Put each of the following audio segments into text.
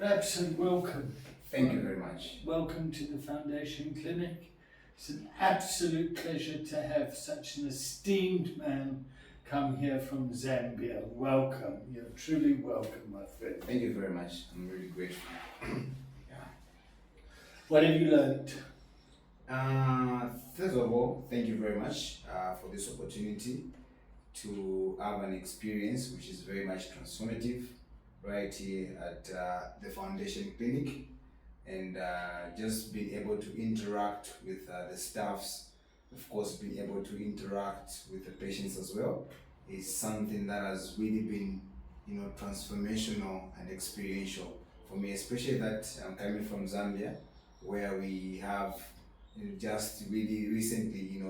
Rabson, welcome. Thank you very much. Welcome to the Foundation Clinic. It's an absolute pleasure to have such an esteemed man come here from Zambia. Welcome. You're truly welcome, my friend. Thank you very much. I'm really grateful. Yeah. What have you learned? First of all, thank you very much for this opportunity to have an experience which is very much transformative right here at the Foundation Clinic, and just being able to interact with the staffs, of course being able to interact with the patients as well, is something that has really been, transformational and experiential for me, especially that I'm coming from Zambia, where we have just really recently,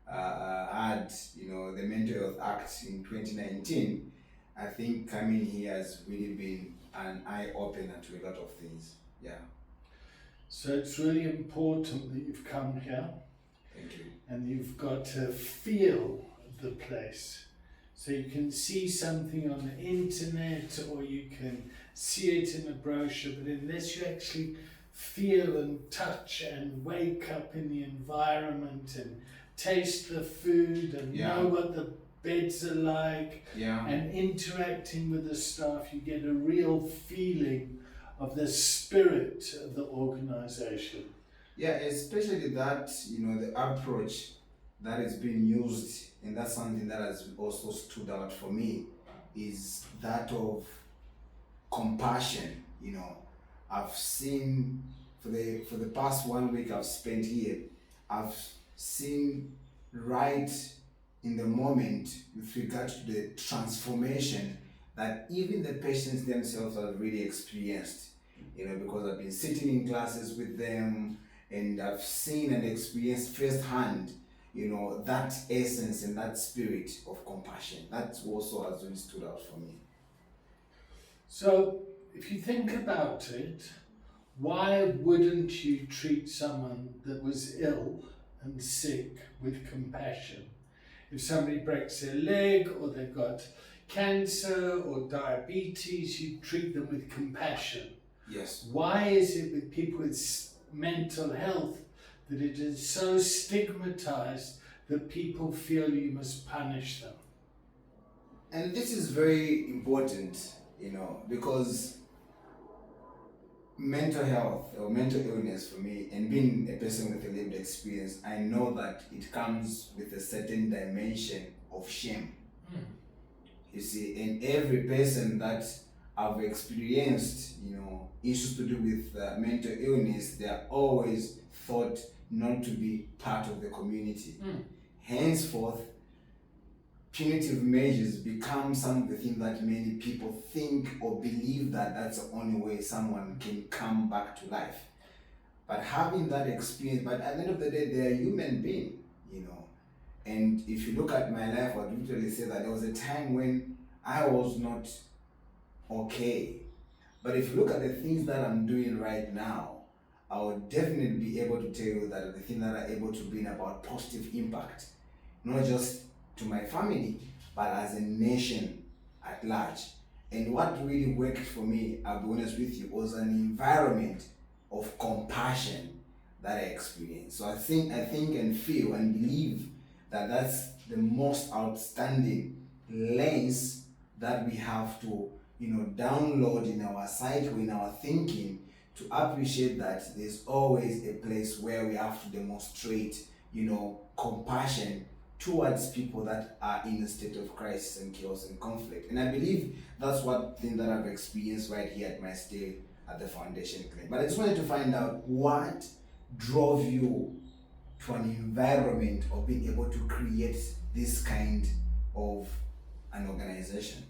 had, the Mental Health Act in 2019. I think coming here has really been an eye-opener to a lot of things. Yeah. So it's really important that you've come here. Thank you. And you've got to feel the place. So you can see something on the internet or you can see it in a brochure, but unless you actually feel and touch and wake up in the environment and taste the food and know what the beds are like and interacting with the staff, you get a real feeling of the spirit of the organization. Yeah, especially that, the approach that is being used, and that's something that has also stood out for me, is that of compassion. I've seen for the past 1 week I've spent here, I've seen right in the moment with regard to the transformation that even the patients themselves have really experienced, because I've been sitting in classes with them and I've seen and experienced firsthand, that essence and that spirit of compassion. That also has really stood out for me. So if you think about it, why wouldn't you treat someone that was ill and sick with compassion? If somebody breaks their leg or they've got cancer or diabetes, you treat them with compassion. Yes. Why is it with people with mental health that it is so stigmatized that people feel you must punish them? And this is very important, because mental health or mental illness for me, and being a person with a lived experience, I know that it comes with a certain dimension of shame. You see, and every person that I've experienced, issues to do with mental illness, they are always thought not to be part of the community. Henceforth, punitive measures become some of the things that many people think or believe that that's the only way someone can come back to life. But having that experience, but at the end of the day, they're a human being, And if you look at my life, I would literally say that there was a time when I was not okay. But if you look at the things that I'm doing right now, I would definitely be able to tell you that the things that are able to bring about positive impact, not just to my family, but as a nation at large. And what really worked for me, I'll be honest with you, was an environment of compassion that I experienced. So I think and feel and believe that that's the most outstanding lens that we have to, download in our psyche, in our thinking, to appreciate that there's always a place where we have to demonstrate, compassion towards people that are in a state of crisis and chaos and conflict. And I believe that's one thing that I've experienced right here at my stay at the Foundation Clinic. But I just wanted to find out what drove you to an environment of being able to create this kind of an organization.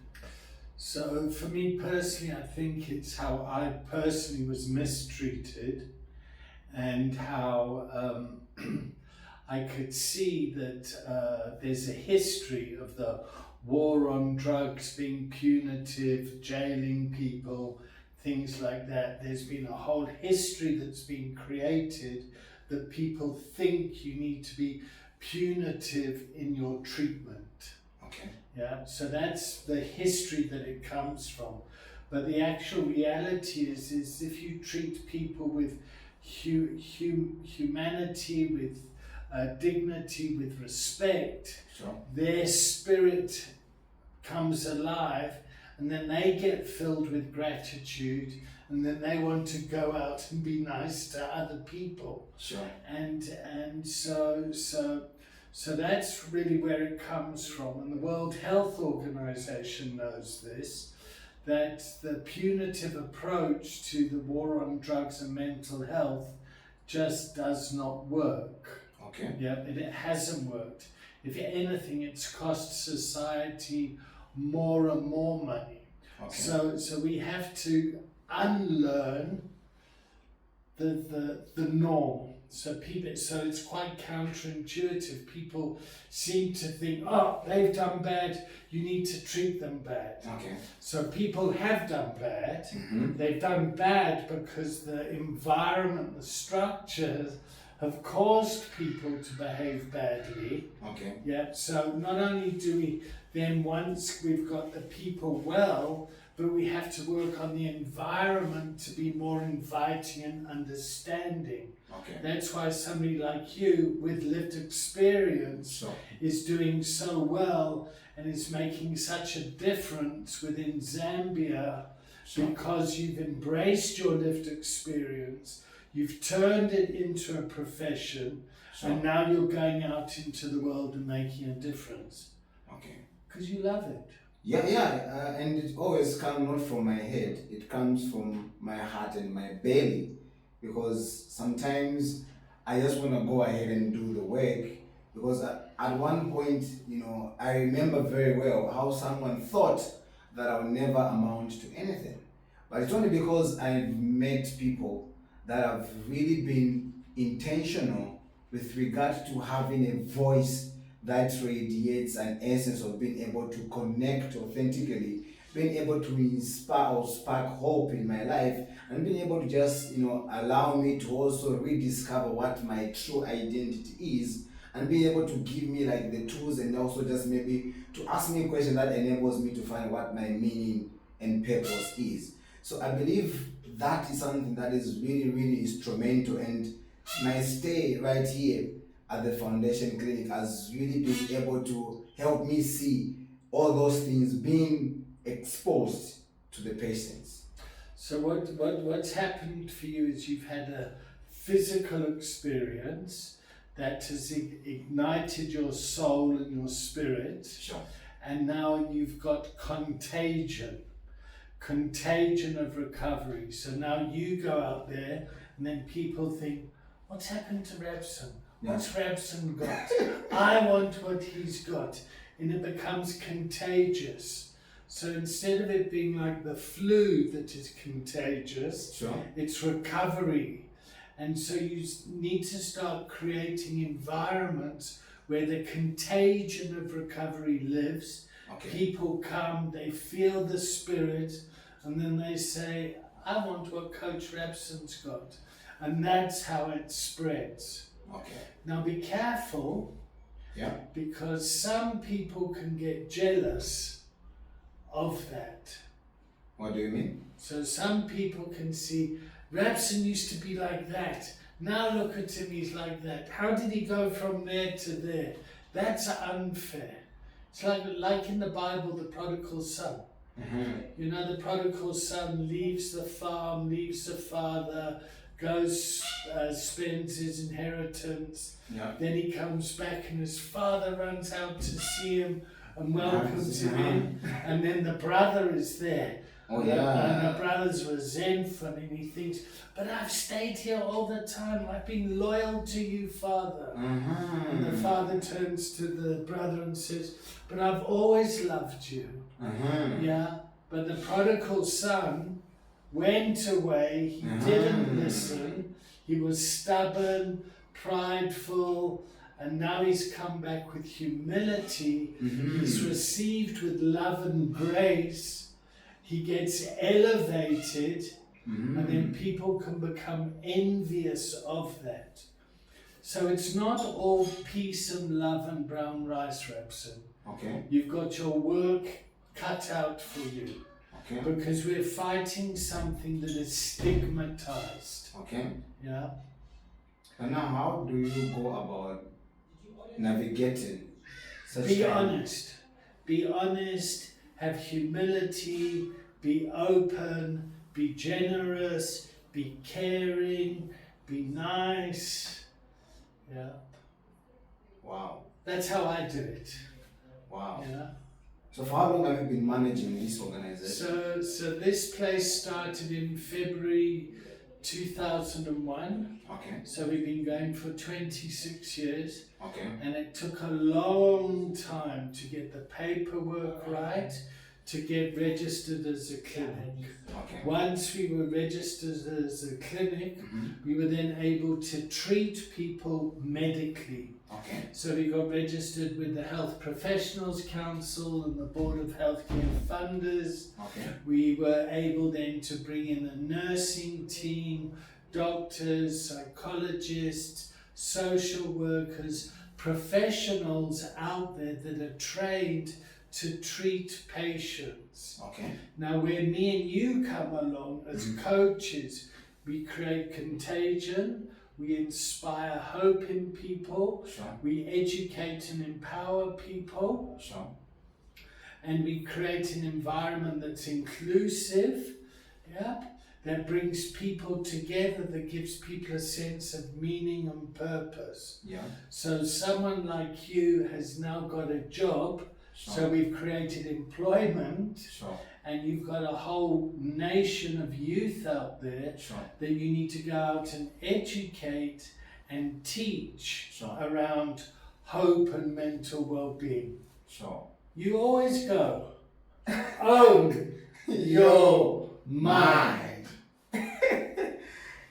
So for me personally, I think it's how I personally was mistreated and how I could see that there's a history of the war on drugs being punitive, jailing people, things like that. There's been a whole history that's been created that people think you need to be punitive in your treatment. Okay. Yeah, so that's the history that it comes from. But the actual reality is if you treat people with humanity, with dignity, with respect, Sure. their spirit comes alive, and then they get filled with gratitude, and then they want to go out and be nice to other people. Sure. And so that's really where it comes from. And the World Health Organization knows this, that the punitive approach to the war on drugs and mental health just does not work. Okay. Yeah, it hasn't worked. If anything, it's cost society more and more money. Okay. So we have to unlearn the norm. So it's quite counterintuitive. People seem to think, oh, they've done bad, you need to treat them bad. Okay. So people have done bad. Mm-hmm. They've done bad because the environment, the structures have caused people to behave badly. Okay. Yeah, so not only do we then, once we've got the people well, but we have to work on the environment to be more inviting and understanding. Okay. That's why somebody like you with lived experience Sure. is doing so well and is making such a difference within Zambia. Sure. Because you've embraced your lived experience, you've turned it into a profession, Sure. and now you're going out into the world and making a difference. Okay. Because you love it. Yeah, and it always comes not from my head, it comes from my heart and my belly, because sometimes I just want to go ahead and do the work, because at one point, I remember very well how someone thought that I would never amount to anything. But it's only because I've met people that have really been intentional with regard to having a voice that radiates an essence of being able to connect authentically, being able to inspire or spark hope in my life, and being able to just, allow me to also rediscover what my true identity is, and being able to give me like the tools, and also just maybe to ask me a question that enables me to find what my meaning and purpose is. So I believe that is something that is really, really instrumental, and my stay right here at the Foundation Clinic has really been able to help me see all those things being exposed to the patients. So what's happened for you is you've had a physical experience that has ignited your soul and your spirit. Sure. And now you've got contagion of recovery. So now you go out there and then people think, what's happened to Rabson? What's Rabson got? I want what he's got. And it becomes contagious. So instead of it being like the flu that is contagious, Sure. it's recovery. And so you need to start creating environments where the contagion of recovery lives. Okay. People come, they feel the spirit, and then they say, I want what Coach Rabson's got. And that's how it spreads. Okay. Now be careful, Yeah. because some people can get jealous of that. What do you mean? So some people can see, Rabson used to be like that. Now look at him, he's like that. How did he go from there to there? That's unfair. It's like in the Bible, the prodigal son. Mm-hmm. The prodigal son leaves the farm, leaves the father, goes, spends his inheritance. Yeah. Then he comes back and his father runs out to see him and welcomes him in. And then the brother is there. Oh, yeah. And the brother's resentful and he thinks, but I've stayed here all the time. I've been loyal to you, Father. Mm-hmm. And the father turns to the brother and says, but I've always loved you. Mm-hmm. Yeah. But the prodigal son went away. He didn't listen. He was stubborn, prideful, and now he's come back with humility. He's received with love and grace. He gets elevated, and then people can become envious of that. So it's not all peace and love and brown rice, Rabson. Okay. You've got your work cut out for you. Okay. Because we're fighting something that is stigmatized. Okay. Yeah. And now, how do you go about navigating such Be kind? honest. Be honest. Have humility. Be open. Be generous. Be caring. Be nice. Yeah. Wow. That's how I do it. Wow. Yeah. So for how long have you been managing this organization? So this place started in February 2001. Okay. So we've been going for 26 years. Okay. And it took a long time to get the paperwork right, to get registered as a clinic. Okay. Once we were registered as a clinic, we were then able to treat people medically. Okay. So we got registered with the Health Professionals Council and the Board of Healthcare Funders. Okay. We were able then to bring in a nursing team, doctors, psychologists, social workers, professionals out there that are trained to treat patients. Okay. Now, where me and you come along as coaches, we create contagion, we inspire hope in people, Sure. we educate and empower people, Sure. and we create an environment that's inclusive, yeah, that brings people together, that gives people a sense of meaning and purpose. Yeah. So someone like you has now got a job, Sure. so we've created employment, Sure. and you've got a whole nation of youth out there Sure. that you need to go out and educate and teach Sure. around hope and mental well-being. Sure. You always go, own your mind.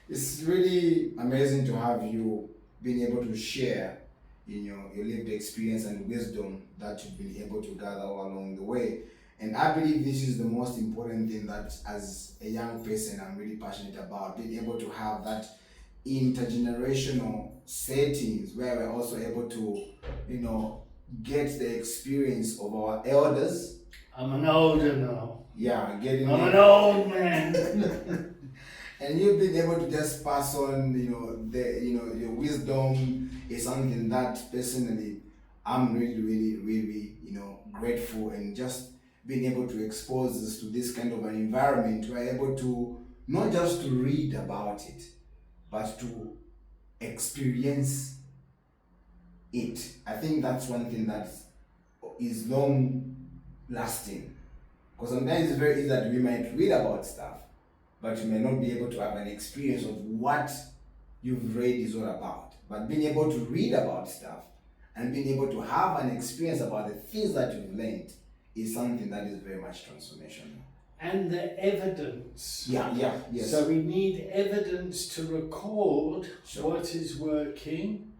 It's really amazing to have you being able to share your lived experience and wisdom that you've been able to gather all along the way. And I believe this is the most important thing that as a young person I'm really passionate about, being able to have that intergenerational settings where we're also able to, get the experience of our elders. I'm an older now. Yeah, getting I'm an old man. and you've been able to just pass on, your wisdom is something that personally I'm really, grateful, and just being able to expose us to this kind of an environment, we're able to not just to read about it, but to experience it. I think that's one thing that is long lasting. Because sometimes it's very easy that we might read about stuff, but you may not be able to have an experience of what you've read is all about. But being able to read about stuff and being able to have an experience about the things that you've learned is something that is very much transformational. And the evidence. Yes. So we need evidence to record Sure. what is working,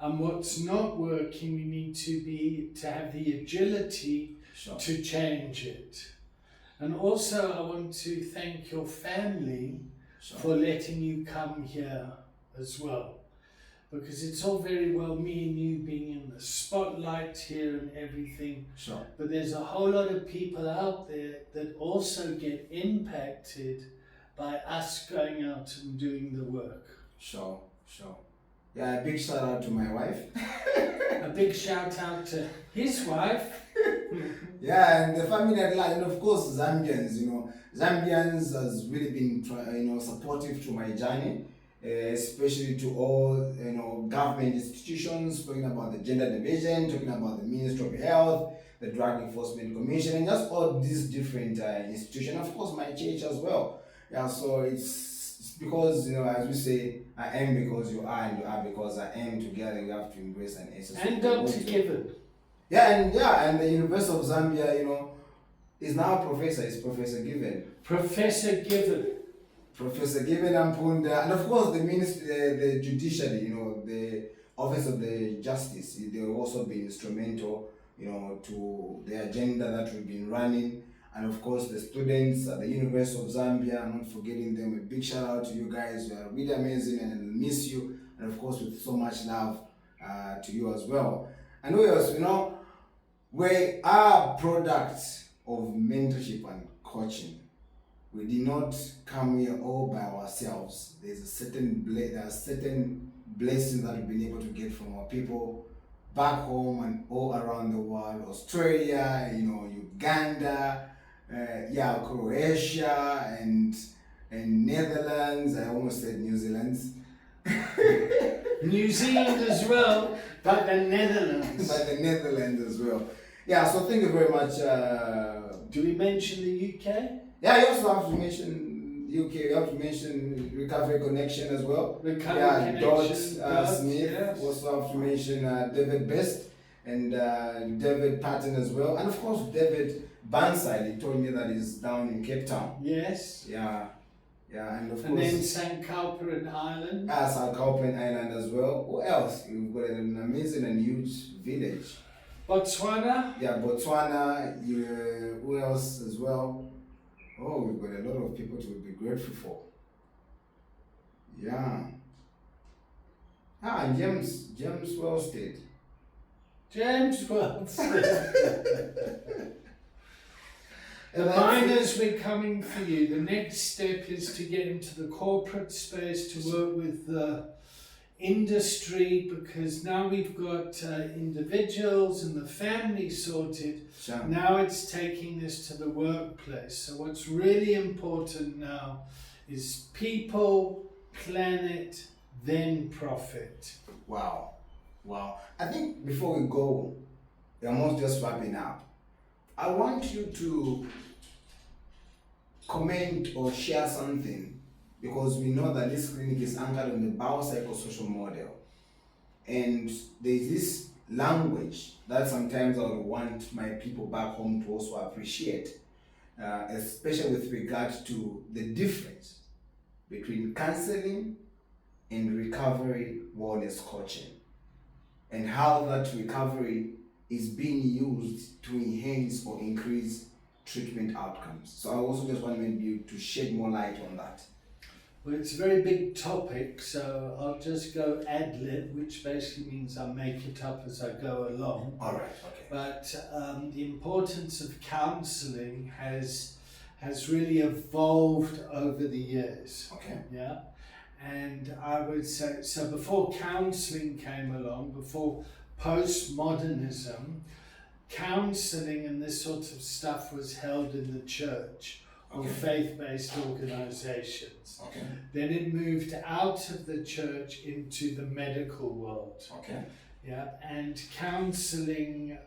and what's not working, we need to have the agility Sure. to change it. And also I want to thank your family Sure. for letting you come here as well. Because it's all very well me and you being in the spotlight here and everything, Sure. but there's a whole lot of people out there that also get impacted by us going out and doing the work. Sure. Yeah, a big shout out to my wife. A big shout out to his wife. Yeah, and the family at large, and of course Zambians. Zambians has really been supportive to my journey, especially to all government institutions, talking about the gender division, talking about the Ministry of Health, the Drug Enforcement Commission, and just all these different institutions. Of course, my church as well. Yeah, so it's because as we say, I am because you are, and you are because I am. Together, we have to embrace and exercise. And Dr. Given. And the University of Zambia, is now a professor. It's Professor Given. Professor Given. Professor Given Ampunda, and of course the ministry, the judiciary, the Office of the Justice. They've also been instrumental, to the agenda that we've been running. And of course the students at the University of Zambia, I'm not forgetting them. A big shout out to you guys. You are really amazing, and I miss you. And of course with so much love to you as well. And we also, we are products of mentorship and coaching. We did not come here all by ourselves. There are certain blessings that we've been able to get from our people back home and all around the world. Australia, Uganda, Croatia and Netherlands. I almost said New Zealand. New Zealand as well, but the Netherlands. But the Netherlands as well. Yeah, so thank you very much. Do we mention the UK? Yeah, you also have to mention UK, you have to mention Recovery Connection as well. Recovery Connection. Dot Smith. Yes. Also have to mention David Best and David Patton as well. And of course, David Banside, he told me that he's down in Cape Town. Yes. Yeah, and of And course. then St. Culperin Island. St. Culperin Island as well. Who else? We've got an amazing and huge village. Botswana. Yeah, Botswana. Who else as well? Oh, we've got a lot of people to be grateful for. Yeah. And James Wellstead. James Wellstead. The miners, we're coming for you. The next step is to get into the corporate space, to work with the industry, because now we've got individuals and the family sorted. Sure. Now it's taking this to the workplace. So what's really important now is people, planet, then profit. Wow. I think before we go, we're almost just wrapping up. I want you to comment or share something, because we know that this clinic is anchored on the biopsychosocial model. And there's this language that sometimes I would want my people back home to also appreciate, especially with regard to the difference between counseling and recovery wellness coaching, and how that recovery is being used to enhance or increase treatment outcomes. So I also just want you to shed more light on that. Well, it's a very big topic, so I'll just go ad lib, which basically means I'll make it up as I go along. All right, okay. But the importance of counselling has really evolved over the years. Okay. Yeah, and I would say, so before counselling came along, before postmodernism, counselling and this sort of stuff was held in the church or Okay. faith-based organisations. Okay. Then it moved out of the church into the medical world. Okay. Yeah, and counselling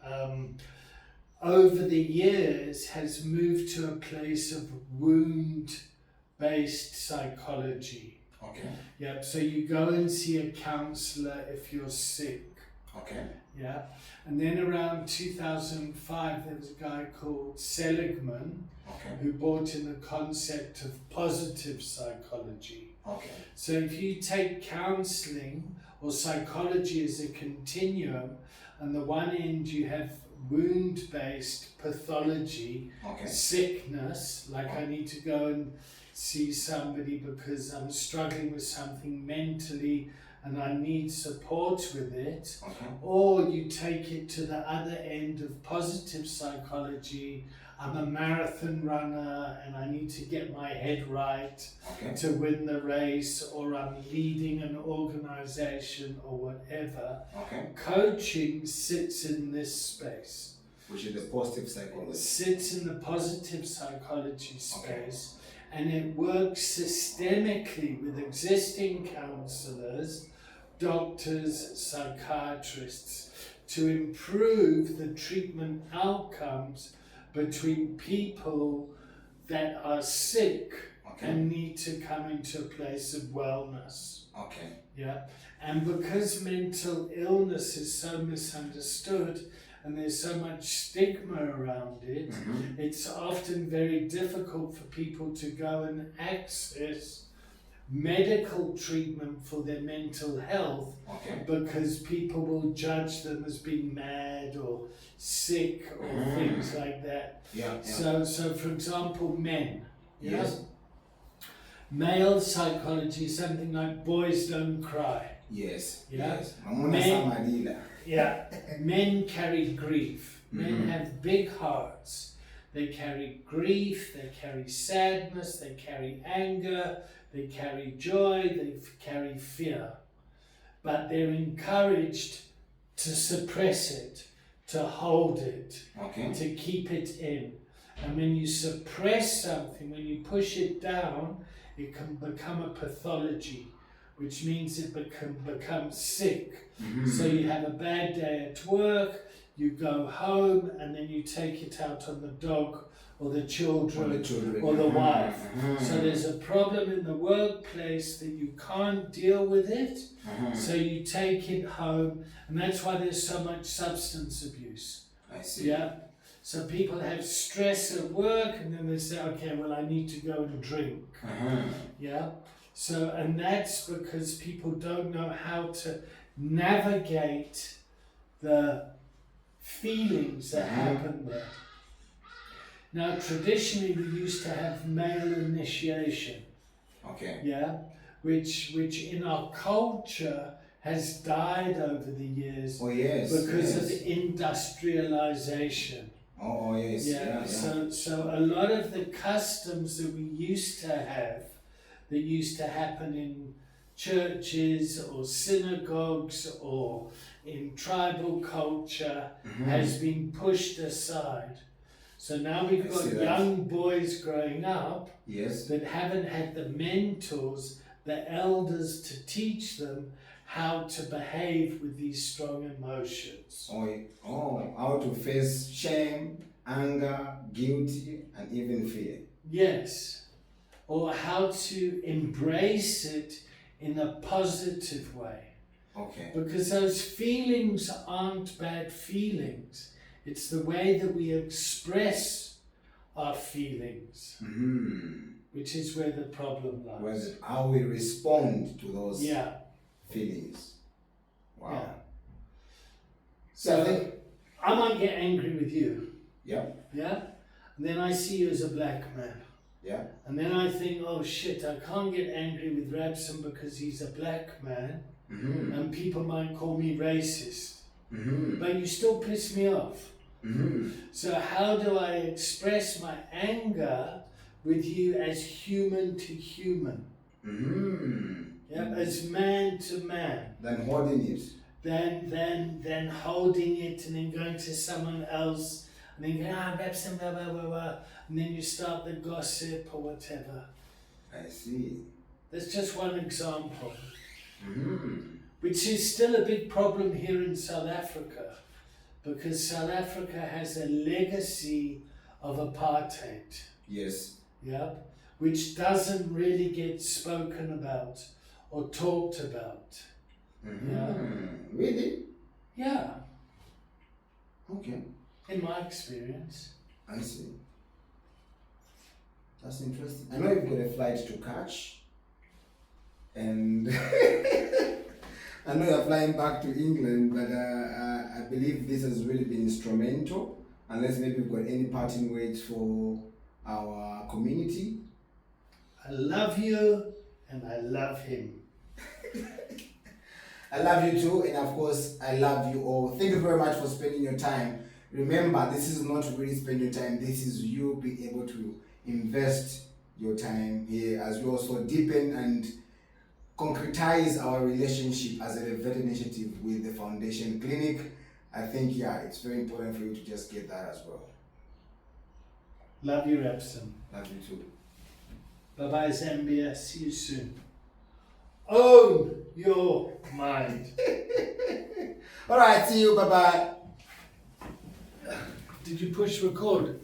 over the years has moved to a place of wound-based psychology. Okay. Yeah, so you go and see a counsellor if you're sick. Okay. Yeah, and then around 2005 there was a guy called Seligman Okay. who brought in the concept of positive psychology. Okay. So if you take counselling or psychology as a continuum, on the one end you have wound-based pathology, Okay. sickness, like I need to go and see somebody because I'm struggling with something mentally and I need support with it. Okay. Or you take it to the other end of positive psychology. I'm a marathon runner and I need to get my head right Okay. to win the race, or I'm leading an organization or whatever. Okay. Coaching sits in this space. Which is the positive psychology. Sits in the positive psychology space, and it works systemically with existing counselors, doctors, psychiatrists to improve the treatment outcomes between people that are sick Okay. and need to come into a place of wellness. Okay. Yeah, and because mental illness is so misunderstood and there's so much stigma around it, Mm-hmm. it's often very difficult for people to go and access medical treatment for their mental health, Okay. because people will judge them as being mad or sick or things like that. Yeah. So for example, men. Yeah? Yes. Male psychology is something like boys don't cry. Yes. Yeah. Yes. Mamuna Men- Samarila. Yeah, men carry grief. Men Mhm. have big hearts. they carry grief, they carry sadness, they carry anger, they carry joy, they carry fear. But they're encouraged to suppress it, to hold it, Okay. to keep it in. And when you suppress something, when you push it down, it can become a pathology, which means it can become sick. So you have a bad day at work, you go home, and then you take it out on the dog or the children or the wife. So there's a problem in the workplace that you can't deal with it, so you take it home, and that's why there's so much substance abuse. I see. Yeah. So people have stress at work, and then they say, okay, well, I need to go and drink. Yeah. So, and that's because people don't know how to navigate the feelings that happen there. Now, traditionally, we used to have male initiation. Okay. Yeah, which in our culture has died over the years. Oh yes. Because of industrialization. Oh yes. Yeah. So a lot of the customs that we used to have, that used to happen in churches or synagogues or in tribal culture, has been pushed aside. So now we've got young boys growing up that haven't had the mentors, the elders, to teach them how to behave with these strong emotions. How to face shame, anger, guilty, and even fear. Yes. Or how to embrace it in a positive way. Okay. Because those feelings aren't bad feelings. It's the way that we express our feelings, which is where the problem lies. How we respond to those feelings. Wow. Yeah. So I might get angry with you. Yeah. Yeah? And then I see you as a black man. Yeah. And then I think, oh shit, I can't get angry with Rabson because he's a black man. And people might call me racist. But you still piss me off. So how do I express my anger with you as human to human? Yeah, as man to man. Then holding it. Then holding it and then going to someone else and then going, Rabson, blah, blah, blah, blah. And then you start the gossip or whatever. I see. That's just one example. Which is still a big problem here in South Africa, because South Africa has a legacy of apartheid. Yes. Yeah, which doesn't really get spoken about or talked about. Yeah. Really? Yeah. Okay. In my experience. I see. That's interesting. I know you've got a flight to catch, and I know you're flying back to England, but I believe this has really been instrumental. Unless maybe you've got any parting words for our community. I love you, and I love him. I love you too, and of course, I love you all. Thank you very much for spending your time. Remember, this is not really spend your time. This is you being able to invest your time here as we also deepen and concretize our relationship as a vet initiative with the Foundation Clinic. I think, it's very important for you to just get that as well. Love you, Rabson. Love you too. Bye-bye, Zambia. See you soon. Own your mind. All right, see you. Bye-bye. Did you push record?